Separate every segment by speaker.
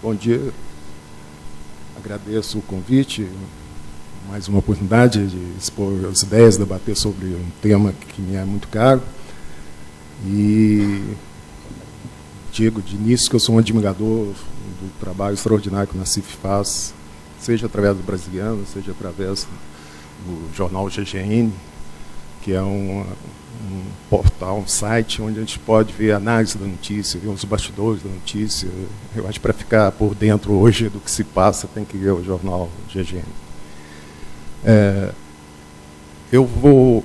Speaker 1: Bom dia, agradeço o convite, mais uma oportunidade de expor as ideias, debater sobre um tema que me é muito caro. E digo de início que eu sou um admirador do trabalho extraordinário que o Nassif faz, seja através do Brasiliano, seja através do jornal GGN, que é um portal, um site onde a gente pode ver a análise da notícia, ver os bastidores da notícia. Eu acho que para ficar por dentro hoje do que se passa, tem que ler o jornal GGN. Eu vou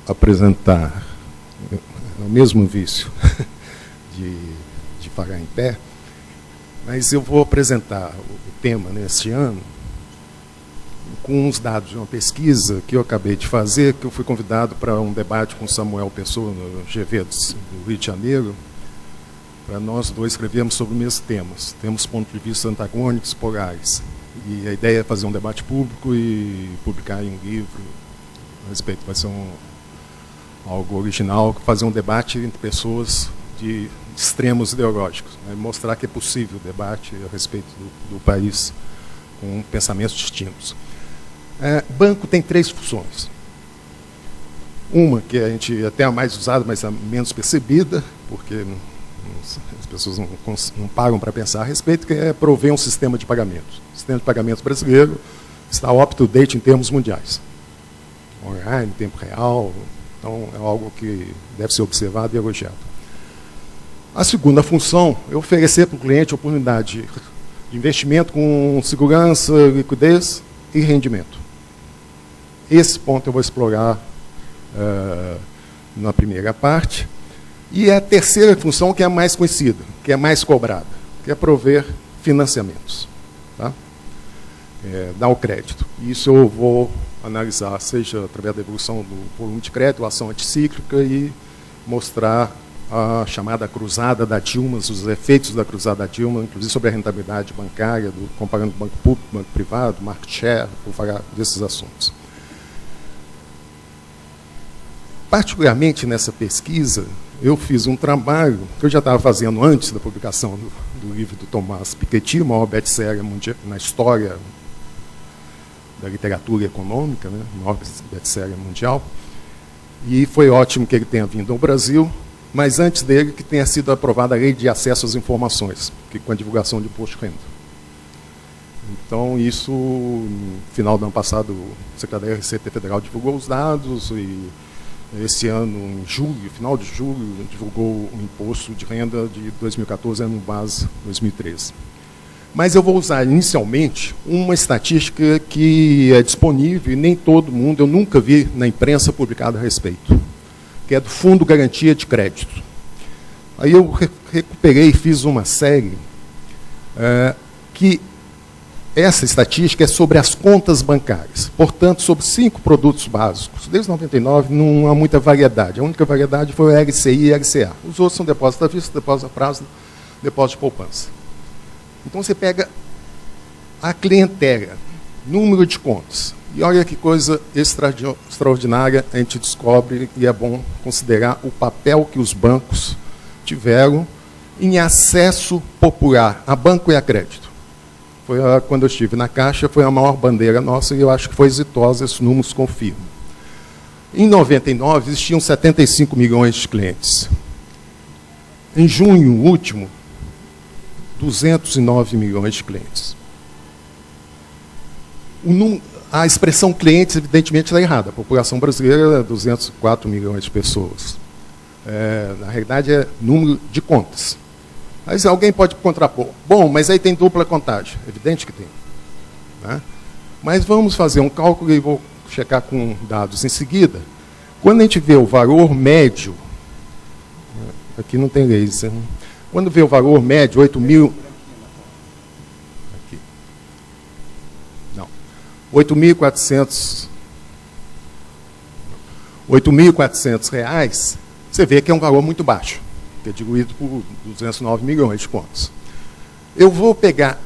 Speaker 1: apresentar o mesmo vício de pagar em pé, mas eu vou apresentar o tema neste ano com uns dados de uma pesquisa que eu acabei de fazer, que eu fui convidado para um debate com Samuel Pessoa, no GV do Rio de Janeiro, para nós dois escrevermos sobre os mesmos temas. Temos pontos de vista antagônicos, polares. E a ideia é fazer um debate público e publicar em um livro a respeito. Vai ser algo original, fazer um debate entre pessoas de extremos ideológicos, né? Mostrar que é possível o debate a respeito do país com pensamentos distintos. Banco tem 3 funções. Uma, que a gente até a mais usada, mas a menos percebida, porque as pessoas não param para pensar a respeito, que é prover um sistema de pagamentos. O sistema de pagamentos brasileiro está up-to-date em termos mundiais. Online, em tempo real, então é algo que deve ser observado e elogiado. A segunda função é oferecer para o cliente a oportunidade de investimento com segurança, liquidez e rendimento. Esse ponto eu vou explorar na primeira parte. E a terceira função, que é a mais conhecida, que é mais cobrada, que é prover financiamentos. Tá? Dar o crédito. Isso eu vou analisar, seja através da evolução do volume de crédito, a ação anticíclica, e mostrar a chamada cruzada da Dilma, os efeitos da cruzada da Dilma, inclusive sobre a rentabilidade bancária, comparando banco público, banco privado, market share, vou falar desses assuntos. Particularmente nessa pesquisa, eu fiz um trabalho que eu já estava fazendo antes da publicação do livro do Thomas Piketty, o maior best-seller na história da literatura econômica, né, o maior best-seller mundial. E foi ótimo que ele tenha vindo ao Brasil, mas antes dele que tenha sido aprovada a Lei de Acesso às Informações, que com a divulgação de imposto de renda. Então, isso, no final do ano passado, o secretário da Receita Federal divulgou os dados, e esse ano, em julho, final de julho, divulgou o imposto de renda de 2014, ano base 2013. Mas eu vou usar inicialmente uma estatística que é disponível e nem todo mundo, eu nunca vi na imprensa publicada a respeito, que é do Fundo Garantia de Crédito. Aí eu recuperei e fiz uma série que essa estatística é sobre as contas bancárias, portanto, sobre 5 produtos básicos. Desde 99 não há muita variedade. A única variedade foi o LCI e LCA. Os outros são depósito à vista, depósito a prazo, depósito de poupança. Então, você pega a clientela, número de contas, e olha que coisa extraordinária a gente descobre, e é bom considerar o papel que os bancos tiveram em acesso popular a banco e a crédito. Quando eu estive na Caixa, foi a maior bandeira nossa, e eu acho que foi exitosa, esses números confirmam. Em 99, existiam 75 milhões de clientes. Em junho último, 209 milhões de clientes. A expressão clientes, evidentemente, está errada. A população brasileira é 204 milhões de pessoas. Na realidade, é número de contas. Mas alguém pode contrapor. Bom, mas aí tem dupla contagem. Evidente que tem. Né? Mas vamos fazer um cálculo e vou checar com dados em seguida. Quando a gente vê o valor médio, aqui não tem laser, né? Quando vê o valor médio, 8.000... Aqui. Não. 8.400 reais, você vê que é um valor muito baixo, que é diluído por 209 milhões de contas. Eu vou pegar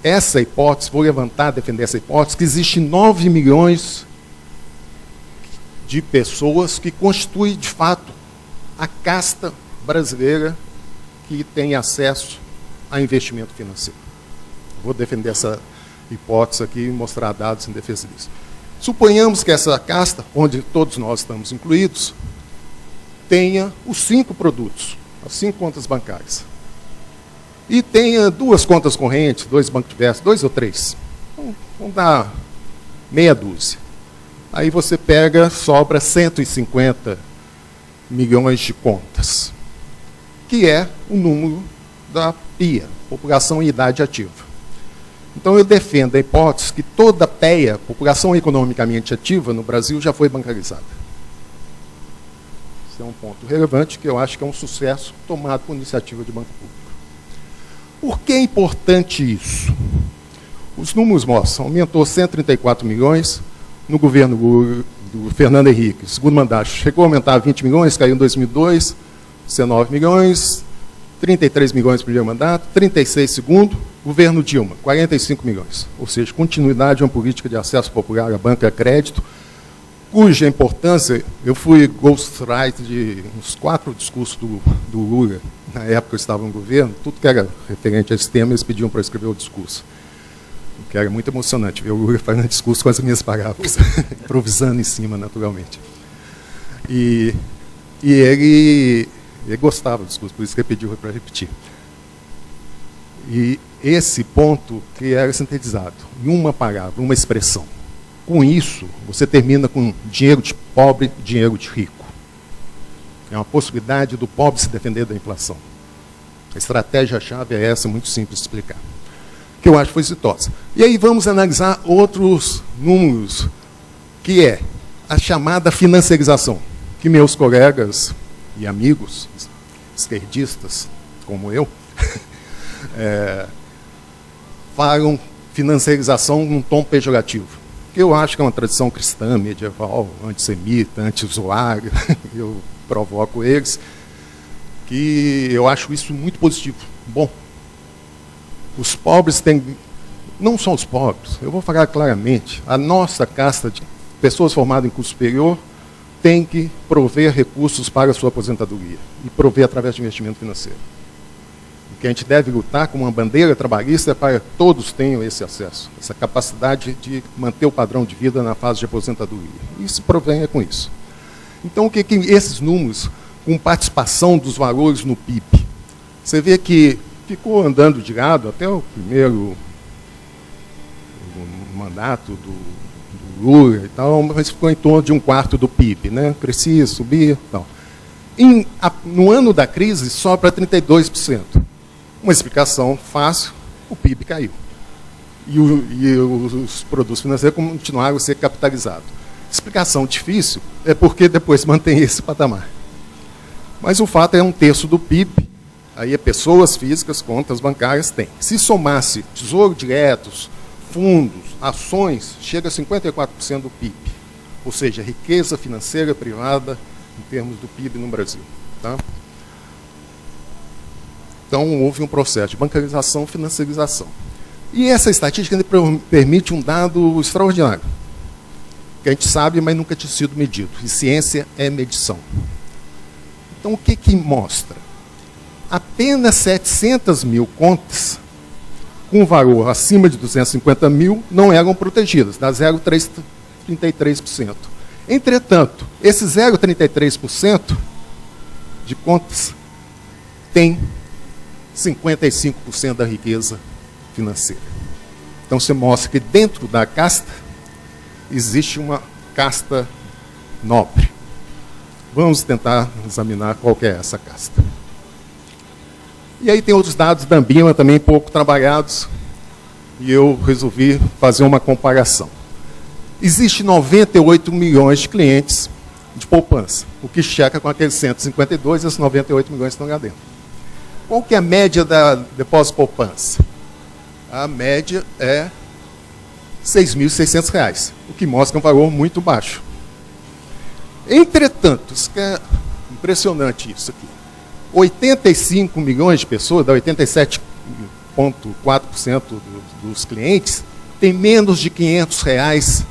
Speaker 1: essa hipótese, vou levantar, defender essa hipótese, que existe 9 milhões de pessoas que constituem, de fato, a casta brasileira que tem acesso a investimento financeiro. Vou defender essa hipótese aqui e mostrar dados em defesa disso. Suponhamos que essa casta, onde todos nós estamos incluídos, tenha os 5 produtos, as 5 contas bancárias. E tenha 2 contas correntes, 2 bancos diversos, 2 ou 3. Vamos dar meia dúzia. Aí você pega, sobra 150 milhões de contas, que é o número da PIA, População em Idade Ativa. Então eu defendo a hipótese que toda a PEA, População Economicamente Ativa, no Brasil já foi bancarizada. Esse é um ponto relevante que eu acho que é um sucesso tomado por iniciativa de banco público. Por que é importante isso? Os números mostram, aumentou 134 milhões no governo do Fernando Henrique, segundo mandato, chegou a aumentar 20 milhões, caiu em 2002, 19 milhões, 33 milhões no primeiro mandato, 36 segundo, governo Dilma, 45 milhões. Ou seja, continuidade de uma política de acesso popular à banca e a crédito, cuja importância, eu fui ghostwriter de uns 4 discursos do Lula, na época eu estava no governo, tudo que era referente a esse tema, eles pediam para eu escrever o discurso. O que era muito emocionante, ver o Lula fazendo discurso com as minhas palavras, improvisando em cima, naturalmente. E ele gostava do discurso, por isso que ele pediu para repetir. E esse ponto que era sintetizado em uma palavra, uma expressão. Com isso, você termina com dinheiro de pobre, dinheiro de rico. É uma possibilidade do pobre se defender da inflação. A estratégia-chave é essa, muito simples de explicar. Que eu acho que foi exitosa. E aí vamos analisar outros números, que é a chamada financiarização, que meus colegas e amigos esquerdistas, como eu, falam financiarização num tom pejorativo, que eu acho que é uma tradição cristã, medieval, antissemita, anti-usuária, eu provoco eles, que eu acho isso muito positivo, bom. Os pobres têm, não são os pobres, eu vou falar claramente, a nossa casta de pessoas formadas em curso superior tem que prover recursos para a sua aposentadoria e prover através de investimento financeiro. O que a gente deve lutar com uma bandeira trabalhista é para que todos tenham esse acesso, essa capacidade de manter o padrão de vida na fase de aposentadoria. E se provenha com isso. Então, o que esses números, com participação dos valores no PIB, você vê que ficou andando de lado até o primeiro mandato do Lula e tal, mas ficou em torno de 1/4 do PIB, né? Crescia, subia e tal. No ano da crise, só para 32%. Uma explicação fácil, o PIB caiu. E os produtos financeiros continuaram a ser capitalizados. Explicação difícil é porque depois mantém esse patamar. Mas o fato é 1/3 do PIB. Aí é pessoas físicas, contas bancárias, tem. Se somasse tesouro diretos, fundos, ações, chega a 54% do PIB. Ou seja, riqueza financeira privada em termos do PIB no Brasil. Tá? Então, houve um processo de bancarização e financiarização. E essa estatística permite um dado extraordinário, que a gente sabe, mas nunca tinha sido medido. E ciência é medição. Então, o que mostra? Apenas 700 mil contas com valor acima de 250 mil não eram protegidas, dá 0,33%. Entretanto, esse 0,33% de contas tem 55% da riqueza financeira. Então, você mostra que dentro da casta existe uma casta nobre. Vamos tentar examinar qual que é essa casta. E aí tem outros dados da Ambima também pouco trabalhados, e eu resolvi fazer uma comparação. Existe 98 milhões de clientes de poupança, o que checa com aqueles 152, esses 98 milhões estão lá dentro. Qual que é a média da depósito poupança? A média é R$ 6.600, o que mostra um valor muito baixo. Entretanto, isso que é impressionante isso aqui. 85 milhões de pessoas, dá 87,4% dos clientes, tem menos de R$ 500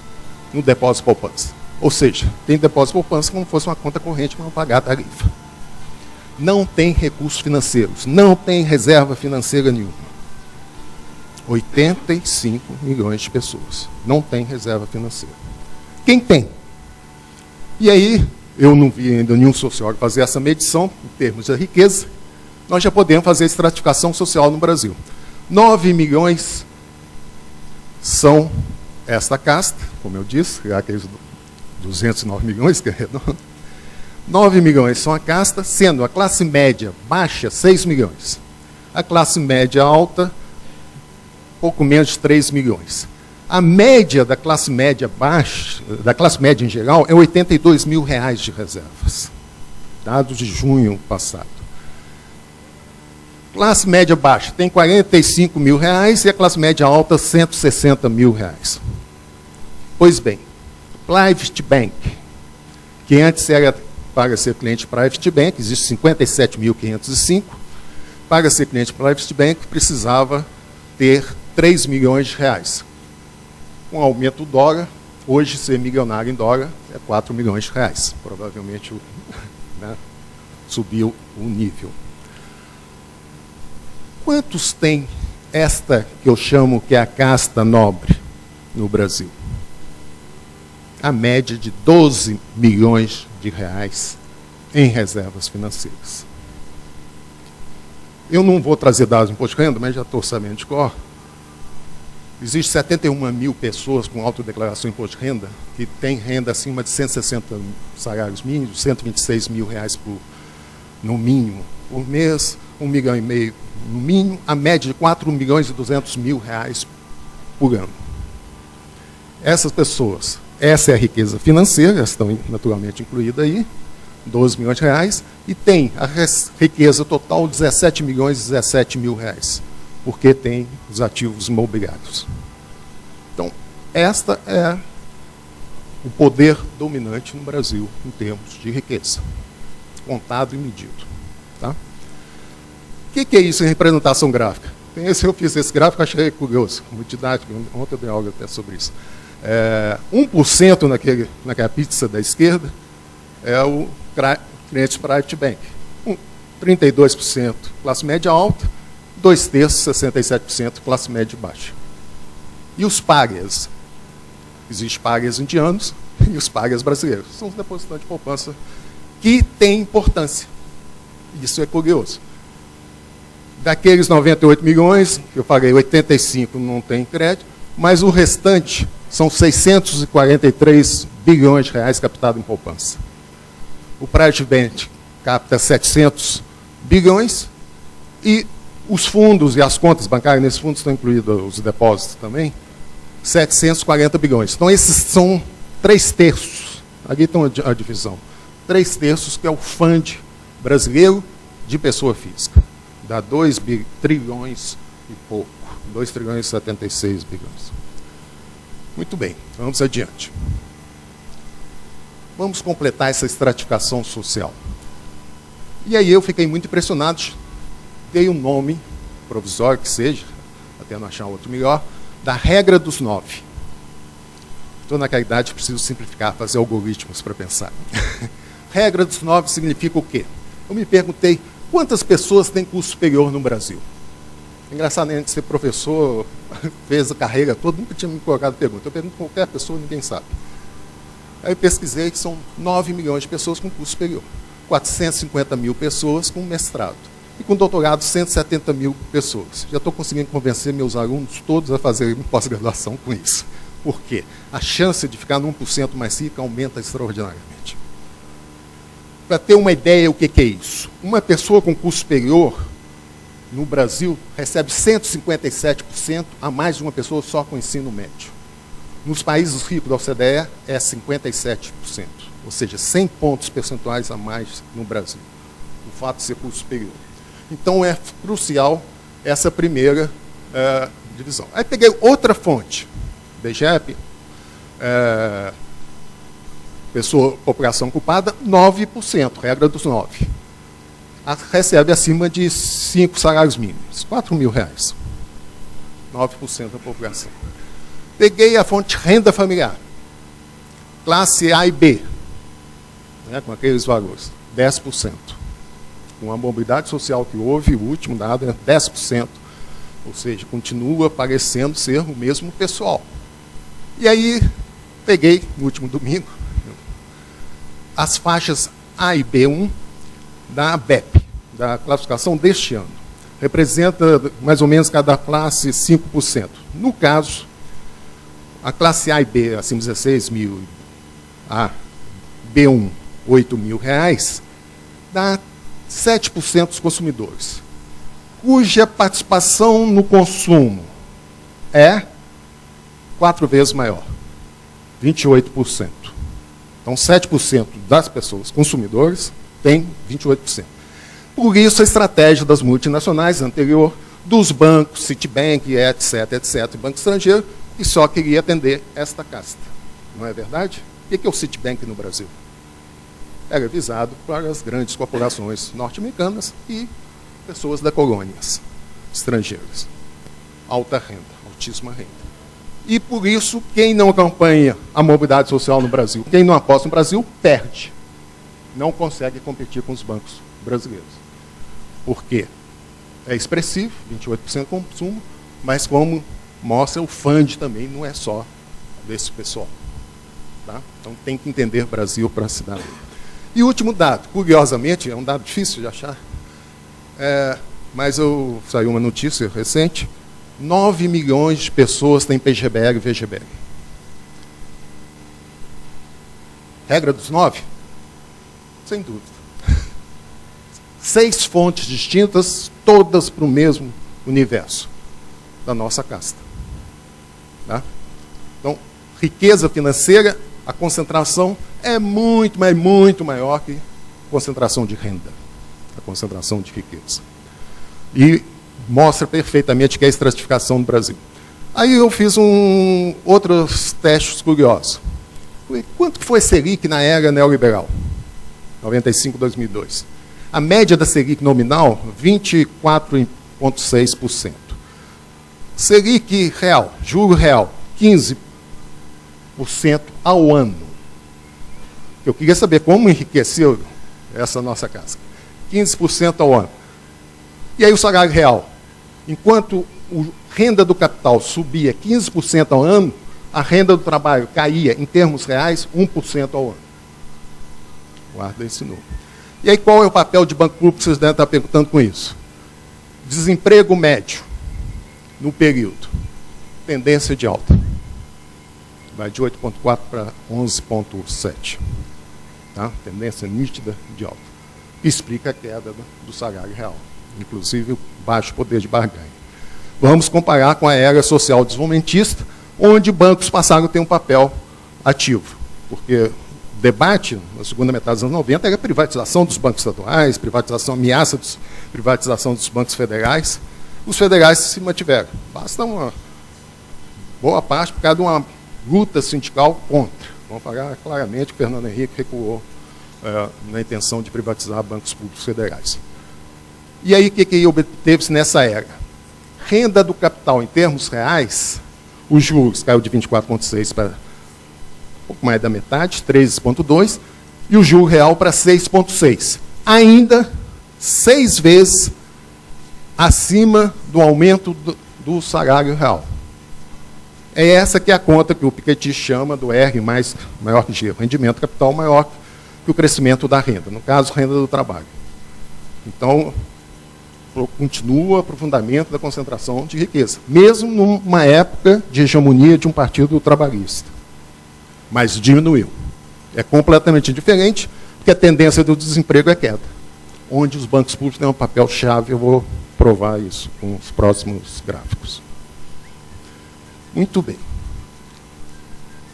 Speaker 1: no depósito poupança. Ou seja, tem depósito poupança como se fosse uma conta corrente para não pagar a tarifa. não tem recursos financeiros, não tem reserva financeira nenhuma. 85 milhões de pessoas não tem reserva financeira. Quem tem? E aí, eu não vi ainda nenhum sociólogo fazer essa medição, em termos de riqueza, nós já podemos fazer a estratificação social no Brasil. 9 milhões são esta casta, como eu disse, aqueles 209 milhões, que é redondo. 9 milhões são a casta, sendo a classe média baixa 6 milhões. A classe média alta, pouco menos de 3 milhões. A média da classe média baixa, da classe média em geral, é 82 mil reais de reservas. Dados de junho passado. Classe média baixa tem 45 mil reais e a classe média alta 160 mil reais. Pois bem, Private Bank, que antes era para ser cliente Private Bank, existe 57.505, para ser cliente Private Bank precisava ter 3 milhões de reais. Com o aumento do dólar, hoje ser milionário em dólar é 4 milhões de reais. Provavelmente subiu o nível. Quantos tem esta que eu chamo que é a casta nobre no Brasil? A média de 12 milhões de reais em reservas financeiras. Eu não vou trazer dados de imposto de renda, mas já estou sabendo de cor. Existem 71 mil pessoas com autodeclaração de imposto de renda que têm renda acima de 160 salários mínimos, 126 mil reais no mínimo por mês, 1,5 milhão no mínimo, a média de 4 milhões e 200 mil reais por ano. Essas pessoas, essa é a riqueza financeira, estão naturalmente incluídas aí, 12 milhões de reais, e tem a riqueza total 17 milhões e 17 mil reais, porque tem os ativos imobiliários. Então, esta é o poder dominante no Brasil em termos de riqueza, contado e medido. Tá? O que é isso em representação gráfica? Eu fiz esse gráfico, achei curioso, muito didático, ontem eu dei aula até sobre isso. 1% naquela pizza da esquerda é o cliente Private Bank. 32% classe média alta, 2/3, 67% classe média baixa. E os párias? Existem párias indianos e os párias brasileiros. São os depositantes de poupança que têm importância. Isso é curioso. Daqueles 98 milhões, que eu falei, 85 não tem crédito, mas o restante são 643 bilhões de reais captados em poupança. O Private Bank capta 700 bilhões e os fundos e as contas bancárias, nesses fundos estão incluídos os depósitos também, 740 bilhões. Então, esses são 3/3. Aqui está a divisão. 3/3 que é o fund brasileiro de pessoa física. Dá 2 trilhões e pouco. 2 trilhões e 76 bilhões. Muito bem, vamos adiante. Vamos completar essa estratificação social. E aí eu fiquei muito impressionado, dei um nome provisório que seja, até não achar outro melhor, da regra dos 9. Estou naquela idade, preciso simplificar, fazer algoritmos para pensar. Regra dos 9 significa o quê? Eu me perguntei, quantas pessoas têm curso superior no Brasil? Engraçado, antes de ser professor, fez a carreira toda, nunca tinha me colocado a pergunta. Eu pergunto a qualquer pessoa, ninguém sabe. Aí eu pesquisei que são 9 milhões de pessoas com curso superior. 450 mil pessoas com mestrado. E com doutorado, 170 mil pessoas. Já estou conseguindo convencer meus alunos todos a fazerem pós-graduação com isso. Por quê? A chance de ficar no 1% mais rico aumenta extraordinariamente. Para ter uma ideia, o que é isso? Uma pessoa com curso superior, no Brasil, recebe 157% a mais de uma pessoa só com ensino médio. Nos países ricos da OCDE, é 57%. Ou seja, 100 pontos percentuais a mais no Brasil. O fato de ser curso superior. Então, é crucial essa primeira divisão. Aí peguei outra fonte. IBGE, população ocupada, 9%, regra dos 9. Recebe acima de 5 salários mínimos, 4 mil reais. 9% da população. Peguei a fonte renda familiar. Classe A e B, com aqueles valores, 10%. com a mobilidade social que houve, o último dado é 10%, ou seja, continua parecendo ser o mesmo pessoal. E aí, peguei, no último domingo, as faixas A e B1 da ABEP, da classificação deste ano. Representa mais ou menos cada classe 5%. No caso, a classe A e B, acima de 16 mil, a B1, 8 mil reais, dá 7% dos consumidores, cuja participação no consumo é 4 vezes maior, 28%. Então, 7% das pessoas consumidores tem 28%. Por isso, a estratégia das multinacionais anterior, dos bancos, Citibank, etc., banco estrangeiro, que só queria atender esta casta. Não é verdade? O que é o Citibank no Brasil? Era visado para as grandes corporações norte-americanas e pessoas da colônias estrangeiras. Alta renda, altíssima renda. E, por isso, quem não acompanha a mobilidade social no Brasil, quem não aposta no Brasil, perde. Não consegue competir com os bancos brasileiros. Por quê? É expressivo, 28% de consumo, mas como mostra, o fund também não é só desse pessoal. Tá? Então, tem que entender Brasil para se dar. E o último dado, curiosamente, é um dado difícil de achar, mas saiu uma notícia recente, 9 milhões de pessoas têm PGBL e VGBL. Regra dos 9? Sem dúvida. 6 fontes distintas, todas para o mesmo universo da nossa casta. Tá? Então, riqueza financeira, a concentração é muito, mas muito maior que a concentração de renda, a concentração de riqueza. E mostra perfeitamente que é a estratificação do Brasil. Aí eu fiz outros testes curiosos. Quanto foi Selic na era neoliberal? 95, 2002. A média da Selic nominal, 24,6%. Selic real, juro real, 15% ao ano. Eu queria saber como enriqueceu essa nossa casa. 15% ao ano. E aí o salário real. Enquanto a renda do capital subia 15% ao ano, a renda do trabalho caía, em termos reais, 1% ao ano. Guarda esse número. E aí qual é o papel de banco público que vocês devem estar perguntando com isso? Desemprego médio, no período. Tendência de alta. Vai de 8,4 para 11,7. Tá? Tendência nítida de alta. Explica a queda do salário real. Inclusive o baixo poder de barganha. Vamos comparar com a era social desenvolvimentista, onde bancos passaram a ter um papel ativo. Porque o debate, na segunda metade dos anos 90, era a privatização dos bancos estaduais, ameaça de privatização dos bancos federais. Os federais se mantiveram. Basta uma boa parte por causa de uma luta sindical contra. Vamos falar claramente que o Fernando Henrique recuou na intenção de privatizar bancos públicos federais. E aí, o que obteve-se nessa era? Renda do capital em termos reais, os juros caiu de 24,6 para um pouco mais da metade, 13,2, e o juro real para 6,6. Ainda 6 vezes acima do aumento do salário real. É essa que é a conta que o Piketty chama do R maior que G, rendimento capital maior que o crescimento da renda, no caso, renda do trabalho. Então, continua o aprofundamento da concentração de riqueza, mesmo numa época de hegemonia de um partido trabalhista. Mas diminuiu. É completamente diferente, porque a tendência do desemprego é queda, onde os bancos públicos têm um papel-chave. Eu vou provar isso com os próximos gráficos. Muito bem.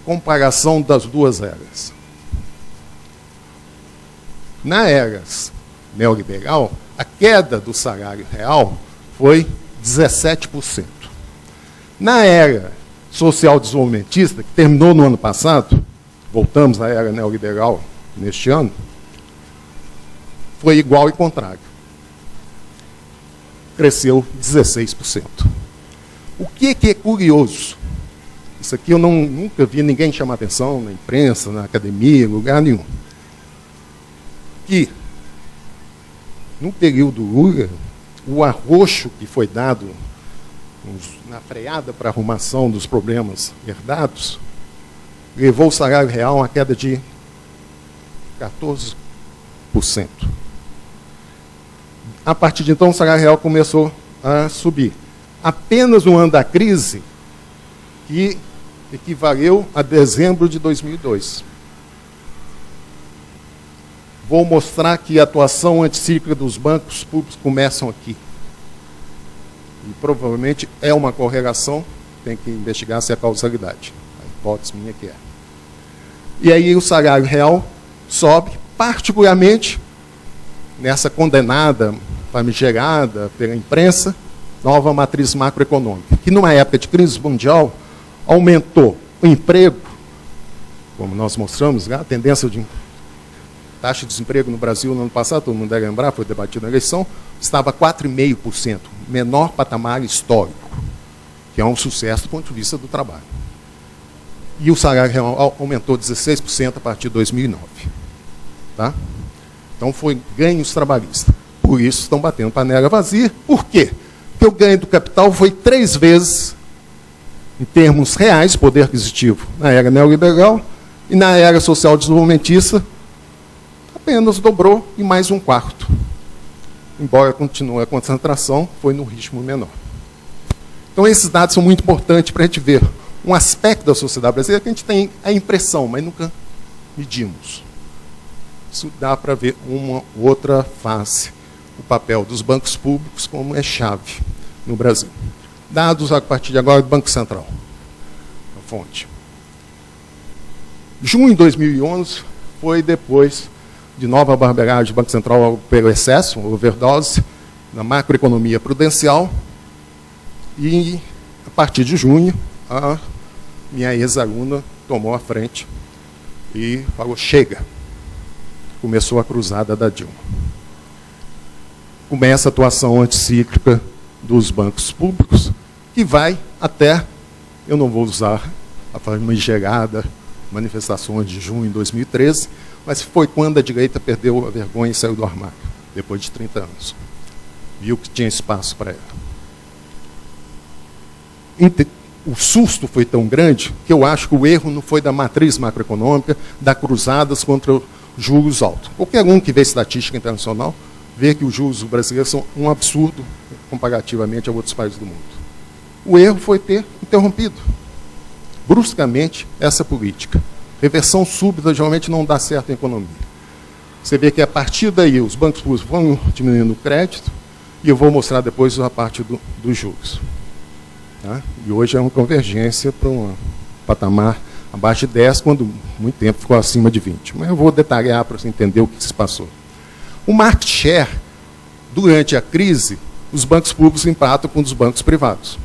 Speaker 1: Comparação das duas eras. Na era neoliberal, a queda do salário real foi 17%. Na era social desenvolvimentista, que terminou no ano passado, voltamos à era neoliberal neste ano, foi igual e contrário. Cresceu 16%. O que é curioso? Isso aqui eu nunca vi ninguém chamar atenção na imprensa, na academia, em lugar nenhum. Que no período Lula, o arroxo que foi dado na freada para a arrumação dos problemas herdados levou o salário real a uma queda de 14%. A partir de então, o salário real começou a subir. Apenas no ano da crise, que equivaleu a dezembro de 2002. Vou mostrar que a atuação anticíclica dos bancos públicos começam aqui. E provavelmente é uma correlação, tem que investigar se é causalidade. A hipótese minha que é. E aí o salário real sobe, particularmente nessa condenada, famigerada pela imprensa, nova matriz macroeconômica, que numa época de crise mundial aumentou o emprego, como nós mostramos, a tendência de taxa de desemprego no Brasil no ano passado, todo mundo deve lembrar, foi debatido na eleição, estava 4,5%, menor patamar histórico, que é um sucesso do ponto de vista do trabalho. E o salário real aumentou 16% a partir de 2009. Tá? Então foi ganhos trabalhistas. Por isso estão batendo panela vazia. Por quê? Porque o ganho do capital foi 3 vezes, em termos reais, poder aquisitivo, na era neoliberal, e na era social desenvolvimentista, apenas dobrou em mais 1/4. Embora continue a concentração, foi no ritmo menor. Então, esses dados são muito importantes para a gente ver um aspecto da sociedade brasileira que a gente tem a impressão, mas nunca medimos. Isso dá para ver uma outra face, o papel dos bancos públicos como é chave no Brasil. Dados a partir de agora do Banco Central, a fonte. Junho de 2011 foi depois de nova barbeiragem do Banco Central pelo excesso, overdose, na macroeconomia prudencial, e a partir de junho, a minha ex-aluna tomou a frente e falou, chega. Começou a cruzada da Dilma. Começa a atuação anticíclica dos bancos públicos, que vai até, eu não vou usar a famigerada manifestações de junho de 2013, mas foi quando a direita perdeu a vergonha e saiu do armário, depois de 30 anos. Viu que tinha espaço para ela. O susto foi tão grande que eu acho que o erro não foi da matriz macroeconômica, das cruzadas contra juros altos. Qualquer um que vê estatística internacional vê que os juros brasileiros são um absurdo comparativamente a outros países do mundo. O erro foi ter interrompido bruscamente essa política. Reversão súbita geralmente não dá certo em economia. Você vê que a partir daí os bancos públicos vão diminuindo o crédito, e eu vou mostrar depois a parte dos juros. Tá? E hoje é uma convergência para um patamar abaixo de 10, quando muito tempo ficou acima de 20. Mas eu vou detalhar para você entender o que se passou. O market share, durante a crise, os bancos públicos empatam com os bancos privados.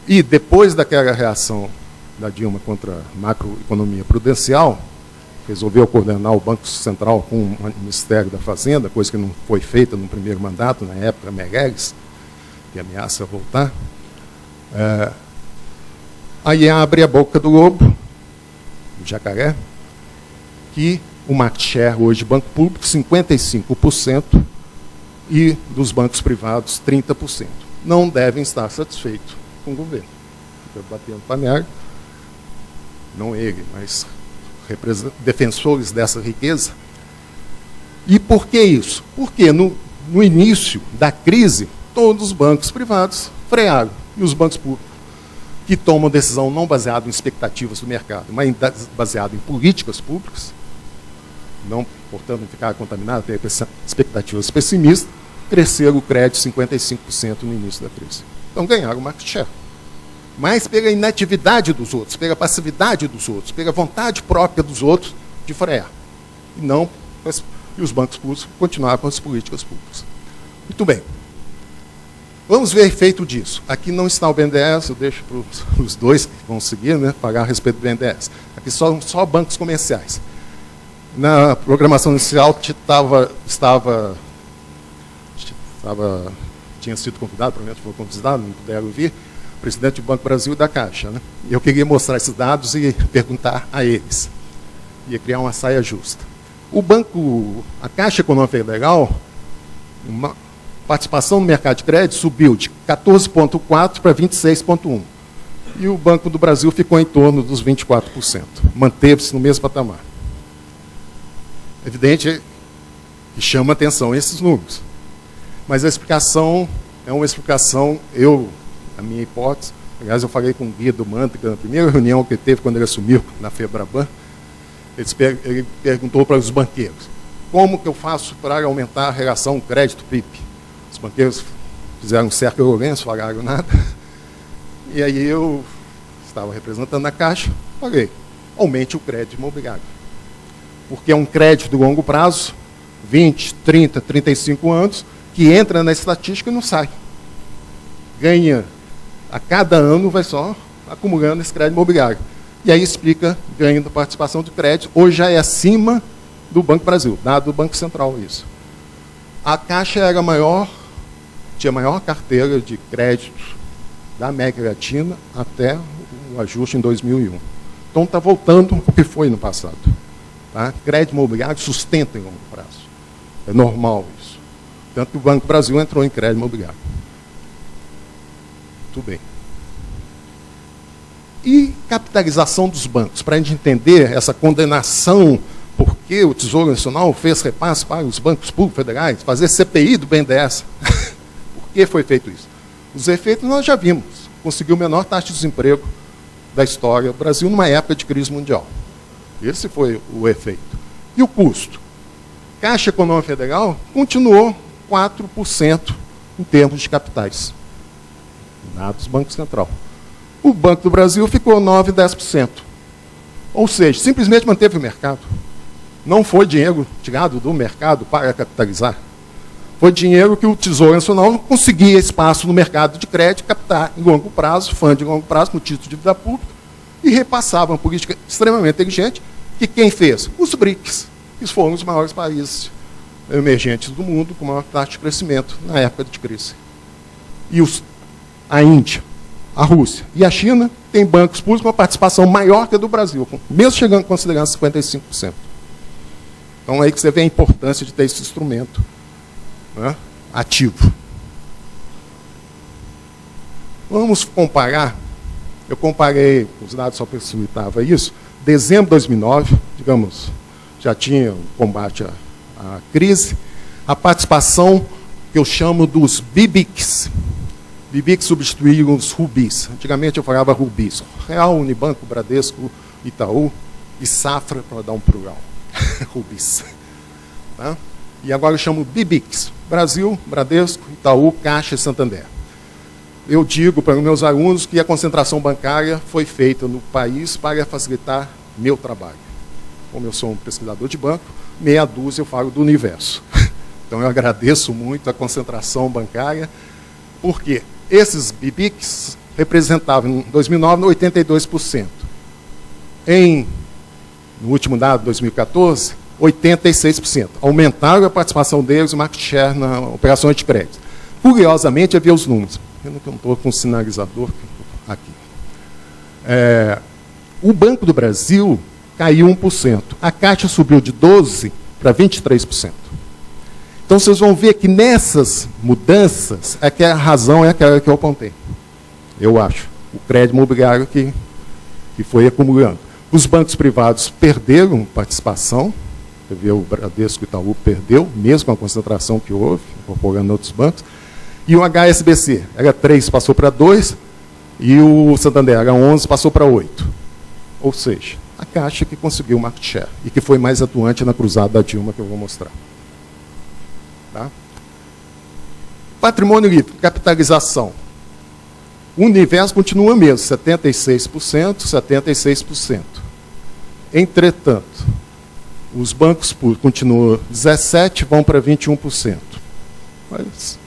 Speaker 1: E depois daquela reação da Dilma contra a macroeconomia prudencial, resolveu coordenar o Banco Central com o Ministério da Fazenda, coisa que não foi feita no primeiro mandato, na época Meirelles, que ameaça voltar. Aí abre a boca do lobo, do jacaré, que o market share hoje, banco público, 55%, e dos bancos privados, 30%. Não devem estar satisfeitos com o governo. Fica batendo panela, não ele, mas defensores dessa riqueza. E por que isso? Porque no início da crise, todos os bancos privados frearam, e os bancos públicos, que tomam decisão não baseada em expectativas do mercado, mas baseada em políticas públicas, não, portanto, não ficar contaminado, ter expectativas pessimistas, cresceram o crédito 55% no início da crise. Então ganharam o market share. Mas pela inatividade dos outros, pela passividade dos outros, pela vontade própria dos outros de frear. E os bancos públicos continuaram com as políticas públicas. Muito bem. Vamos ver o efeito disso. Aqui não está o BNDES, eu deixo para os dois que vão seguir, né, pagar a respeito do BNDES. Aqui só bancos comerciais. Na programação inicial tinha sido convidado, provavelmente foi convidado, não puderam vir, o presidente do Banco do Brasil e da Caixa. Né? Eu queria mostrar esses dados e perguntar a eles. Ia criar uma saia justa. A Caixa Econômica Federal Uma participação no mercado de crédito subiu de 14,4% para 26,1%. E o Banco do Brasil ficou em torno dos 24%. Manteve-se no mesmo patamar. Evidente que chama atenção esses números. Mas a explicação é uma explicação, a minha hipótese, aliás, eu falei com o Guido Mantega na primeira reunião que ele teve quando ele assumiu na Febraban, ele perguntou para os banqueiros, como que eu faço para aumentar a relação crédito-PIB? Os banqueiros fizeram um certo Lourenço, falaram nada. E aí eu estava representando a Caixa, falei, aumente o crédito imobiliário. Porque é um crédito de longo prazo, 20, 30, 35 anos, que entra na estatística e não sai. Ganha, a cada ano vai só acumulando esse crédito imobiliário. E aí explica ganho da participação do crédito, hoje já é acima do Banco Brasil, dado do Banco Central isso. A Caixa era tinha a maior carteira de crédito da América Latina até o ajuste em 2001. Então está voltando o que foi no passado. Tá? Crédito imobiliário sustenta em longo prazo. É normal isso. Tanto que o Banco Brasil entrou em crédito imobiliário. Muito bem. E capitalização dos bancos, para a gente entender essa condenação, porque o Tesouro Nacional fez repasse para os bancos públicos federais, fazer CPI do BNDES. Por que foi feito isso? Os efeitos nós já vimos. Conseguiu a menor taxa de desemprego da história do Brasil numa época de crise mundial. Esse foi o efeito. E o custo? Caixa Econômica Federal continuou 4% em termos de capitais. Dados do Banco Central. O Banco do Brasil ficou 9%, 10%. Ou seja, simplesmente manteve o mercado. Não foi dinheiro tirado do mercado para capitalizar. Foi dinheiro que o Tesouro Nacional conseguia espaço no mercado de crédito, captar em longo prazo, fundo de longo prazo, no título de dívida pública, e repassava uma política extremamente inteligente, que quem fez? Os BRICS, que foram os maiores países emergentes do mundo, com maior taxa de crescimento na época de crise. E a Índia, a Rússia e a China têm bancos públicos com uma participação maior que a do Brasil, mesmo chegando considerando 55%. Então é aí que você vê a importância de ter esse instrumento, né, ativo. Vamos comparar, eu comparei os dados só para facilitava isso, dezembro de 2009, digamos, já tinha o combate à crise, a participação que eu chamo dos BIBICs. BIBICs substituíram os RUBIs. Antigamente eu falava RUBIs. Real, Unibanco, Bradesco, Itaú e Safra, para dar um plural. RUBIs. Tá? E agora eu chamo BIBICs. Brasil, Bradesco, Itaú, Caixa e Santander. Eu digo para os meus alunos que a concentração bancária foi feita no país para facilitar meu trabalho. Como eu sou um pesquisador de banco, meia dúzia eu falo do universo. Então eu agradeço muito a concentração bancária, porque esses BIBICs representavam, em 2009, 82%. No último dado, 2014, 86%. Aumentaram a participação deles, o market share na operações de crédito. Curiosamente, havia os números. Eu não estou com um sinalizador aqui. O Banco do Brasil caiu 1%. A Caixa subiu de 12% para 23%. Então, vocês vão ver que nessas mudanças, é que a razão é aquela que eu apontei. Eu acho. O crédito imobiliário que foi acumulando. Os bancos privados perderam participação. Você vê, o Bradesco e o Itaú perdeu, mesmo com a concentração que houve, incorporando outros bancos. E o HSBC, era 3, passou para 2, e o Santander, era 11, passou para 8. Ou seja, a Caixa que conseguiu o market share, e que foi mais atuante na cruzada da Dilma, que eu vou mostrar. Tá? Patrimônio líquido, capitalização. O universo continua mesmo, 76%, 76%. Entretanto, os bancos públicos continuam 17%, vão para 21%. Mas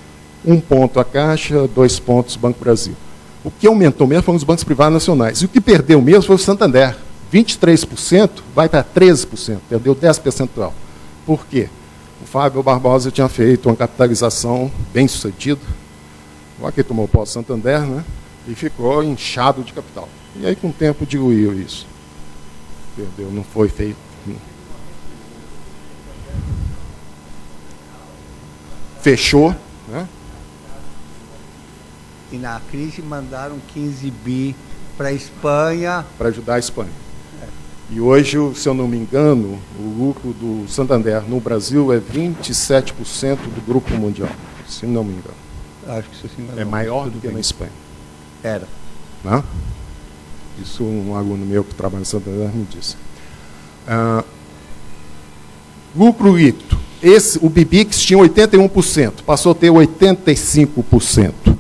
Speaker 1: 1 ponto a Caixa, 2 pontos o Banco Brasil. O que aumentou mesmo foram os bancos privados nacionais. E o que perdeu mesmo foi o Santander. 23% vai para 13%, perdeu 10 percentual. Por quê? O Fábio Barbosa tinha feito uma capitalização bem sucedida. Agora que tomou posse Santander, né? E ficou inchado de capital. E aí, com o tempo, diluiu isso. Perdeu, não foi feito. fechou, né?
Speaker 2: E na crise mandaram 15 bi para a Espanha.
Speaker 1: Para ajudar a Espanha. E hoje, se eu não me engano, o lucro do Santander no Brasil é 27% do grupo mundial, se não me engano.
Speaker 2: Acho que isso assim não
Speaker 1: é maior do que na Espanha.
Speaker 2: Era.
Speaker 1: Né? Isso um aluno meu que trabalha no Santander me disse. Lucro líquido. O BIBIX tinha 81%, passou a ter 85%.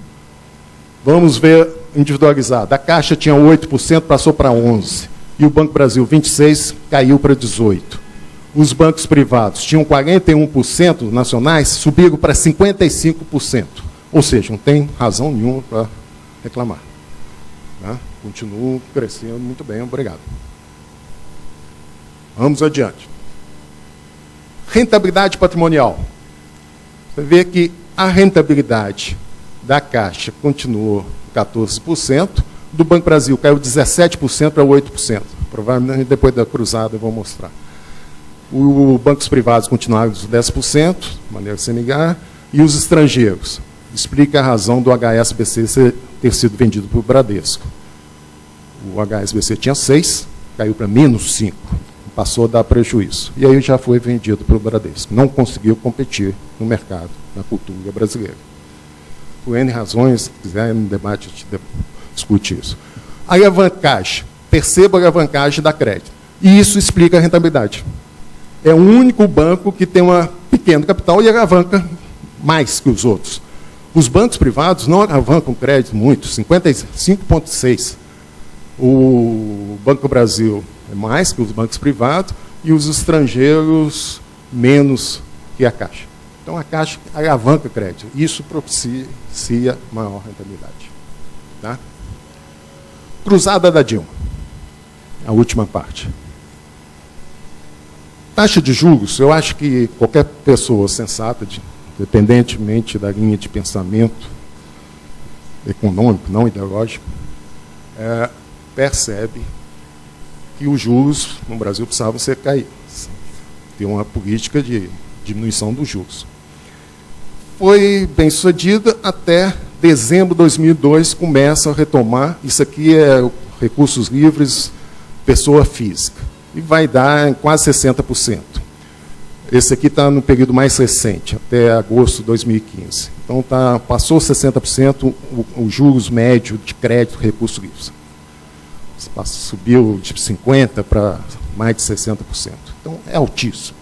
Speaker 1: Vamos ver individualizado. A Caixa tinha 8%, passou para 11%. E o Banco Brasil, 26%, caiu para 18%. Os bancos privados tinham 41% nacionais, subiram para 55%. Ou seja, não tem razão nenhuma para reclamar. Né? Continuam crescendo muito bem, obrigado. Vamos adiante. Rentabilidade patrimonial. Você vê que a rentabilidade da Caixa continuou 14%, do Banco Brasil caiu 17% para 8%. Provavelmente depois da cruzada eu vou mostrar. Os bancos privados continuaram dos 10%, de maneira similar, e os estrangeiros. Explica a razão do HSBC ter sido vendido para o Bradesco. O HSBC tinha 6%, caiu para menos 5%, passou a dar prejuízo. E aí já foi vendido para o Bradesco. Não conseguiu competir no mercado, na cultura brasileira. Por N razões, se quiser, no debate a gente discute isso. A alavancagem. Perceba a alavancagem da crédito. E isso explica a rentabilidade. É o único banco que tem um pequeno capital e alavanca mais que os outros. Os bancos privados não alavancam crédito muito, 55,6%. O Banco Brasil é mais que os bancos privados e os estrangeiros menos que a Caixa. Então, a Caixa alavanca crédito. Isso propicia maior rentabilidade. Tá? Cruzada da Dilma. A última parte. Taxa de juros, eu acho que qualquer pessoa sensata, independentemente da linha de pensamento econômico, não ideológico, percebe que os juros no Brasil precisavam ser caídos. Tem uma política de diminuição dos juros. Foi bem sucedida até dezembro de 2002, começa a retomar. Isso aqui é recursos livres, pessoa física. E vai dar em quase 60%. Esse aqui está no período mais recente, até agosto de 2015. Então, passou 60% os juros médios de crédito recursos livres. Subiu de 50% para mais de 60%. Então, é altíssimo.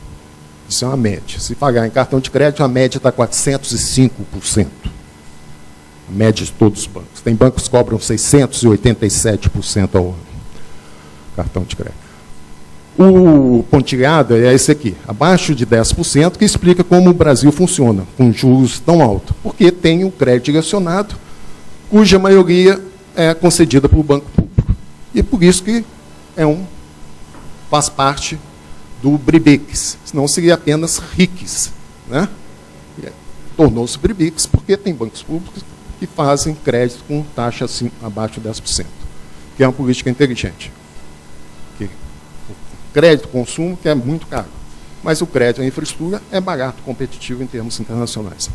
Speaker 1: Isso é uma média. Se pagar em cartão de crédito, a média está 405%. A média de todos os bancos. Tem bancos que cobram 687% ao ano. Cartão de crédito. O pontilhado é esse aqui, abaixo de 10%, que explica como o Brasil funciona, com juros tão altos. Porque tem o crédito direcionado, cuja maioria é concedida por banco público. E por isso que faz parte do BRIBIX, senão seria apenas RICs. Né? Tornou-se BRIBIX porque tem bancos públicos que fazem crédito com taxa assim, abaixo de 10%, que é uma política inteligente. Crédito, consumo, que é muito caro. Mas o crédito à infraestrutura é barato, competitivo em termos internacionais.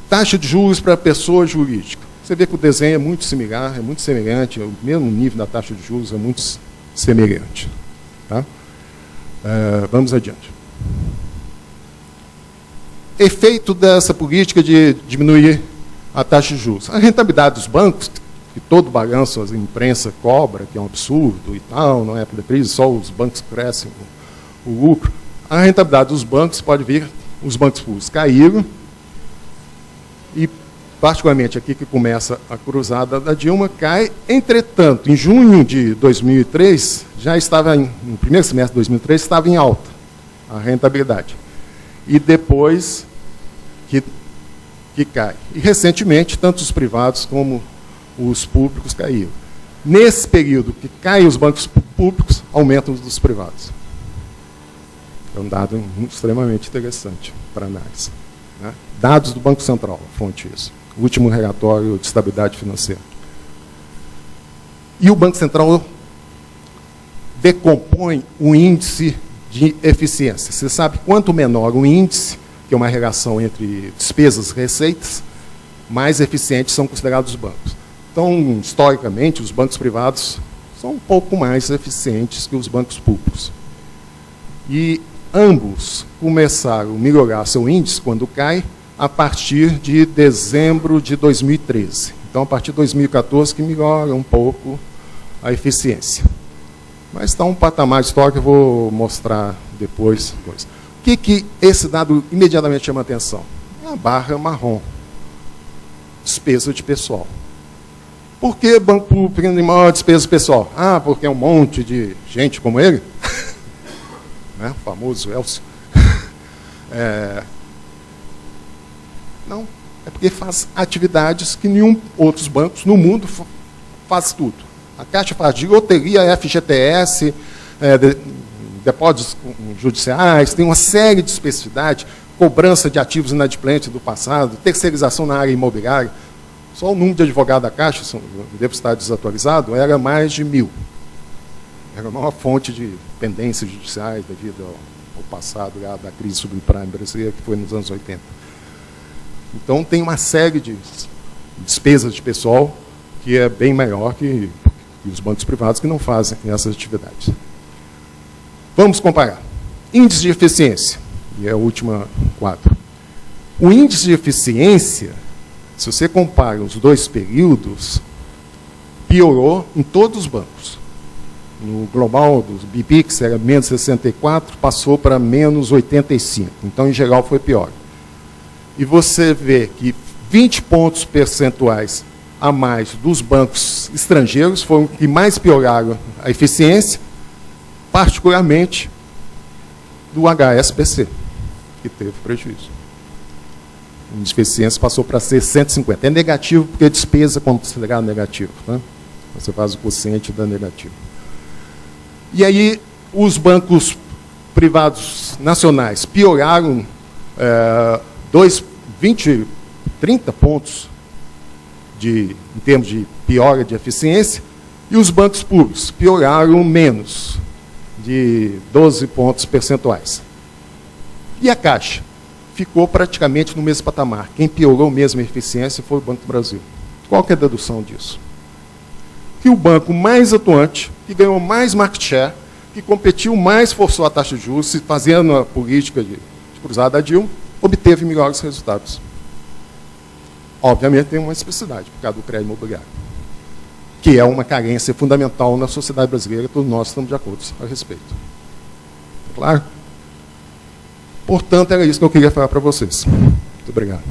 Speaker 1: Taxa de juros para pessoa jurídica. Você vê que o desenho é muito similar, é muito semelhante, o mesmo nível da taxa de juros é muito semelhante. Tá? Vamos adiante. Efeito dessa política de diminuir a taxa de juros. A rentabilidade dos bancos, que todo balanço a imprensa cobra, que é um absurdo e tal, não é da crise, só os bancos crescem o lucro. A rentabilidade dos bancos pode vir, os bancos públicos caíram, e particularmente aqui que começa a cruzada da Dilma, cai. Entretanto, em junho de 2003, já estava, no primeiro semestre de 2003, estava em alta a rentabilidade. E depois que cai. E recentemente, tanto os privados como os públicos caíram. Nesse período que caem os bancos públicos, aumentam os dos privados. É um dado extremamente interessante para análise. Né? Dados do Banco Central, a fonte isso. O último relatório de estabilidade financeira. E o Banco Central decompõe o índice de eficiência. Você sabe, quanto menor o índice, que é uma relação entre despesas e receitas, mais eficientes são considerados os bancos. Então, historicamente, os bancos privados são um pouco mais eficientes que os bancos públicos. E ambos começaram a melhorar seu índice quando cai a partir de dezembro de 2013. Então, a partir de 2014 que melhora um pouco a eficiência. Mas está um patamar histórico que eu vou mostrar depois. O que esse dado imediatamente chama a atenção? É a barra marrom. Despesa de pessoal. Por que banco público tem maior despesa pessoal? Ah, porque é um monte de gente como ele. Né? O famoso Elcio. Não, é porque faz atividades que nenhum outros bancos no mundo faz tudo. A Caixa faz de loteria, FGTS, depósitos judiciais, tem uma série de especificidades, cobrança de ativos inadimplentes do passado, terceirização na área imobiliária. Só o número de advogados da Caixa, devo estar desatualizado, era mais de 1.000. Era a maior fonte de pendências judiciais devido ao passado lá da crise subprime brasileira, que foi nos anos 80. Então, tem uma série de despesas de pessoal que é bem maior que os bancos privados que não fazem essas atividades. Vamos comparar. Índice de eficiência, e é a última quadro. O índice de eficiência, se você compara os dois períodos, piorou em todos os bancos. No global dos BPIX era menos 64, passou para menos 85. Então, em geral, foi pior. E você vê que 20 pontos percentuais a mais dos bancos estrangeiros foram que mais pioraram a eficiência, particularmente do HSBC, que teve prejuízo. A índice de eficiência passou para ser 150. É negativo porque a despesa é considerada negativa. Tá? Você faz o quociente da negativa. E aí, os bancos privados nacionais pioraram 30 pontos em termos de piora de eficiência, e os bancos públicos pioraram menos, de 12 pontos percentuais. E a Caixa ficou praticamente no mesmo patamar. Quem piorou mesmo a eficiência foi o Banco do Brasil. Qual que é a dedução disso? Que o banco mais atuante, que ganhou mais market share, que competiu mais, forçou a taxa de juros, fazendo a política de cruzada da Dilma, obteve melhores resultados. Obviamente tem uma especificidade, por causa do crédito imobiliário, que é uma carência fundamental na sociedade brasileira, todos nós estamos de acordo a respeito. Claro? Portanto, era isso que eu queria falar para vocês. Muito obrigado.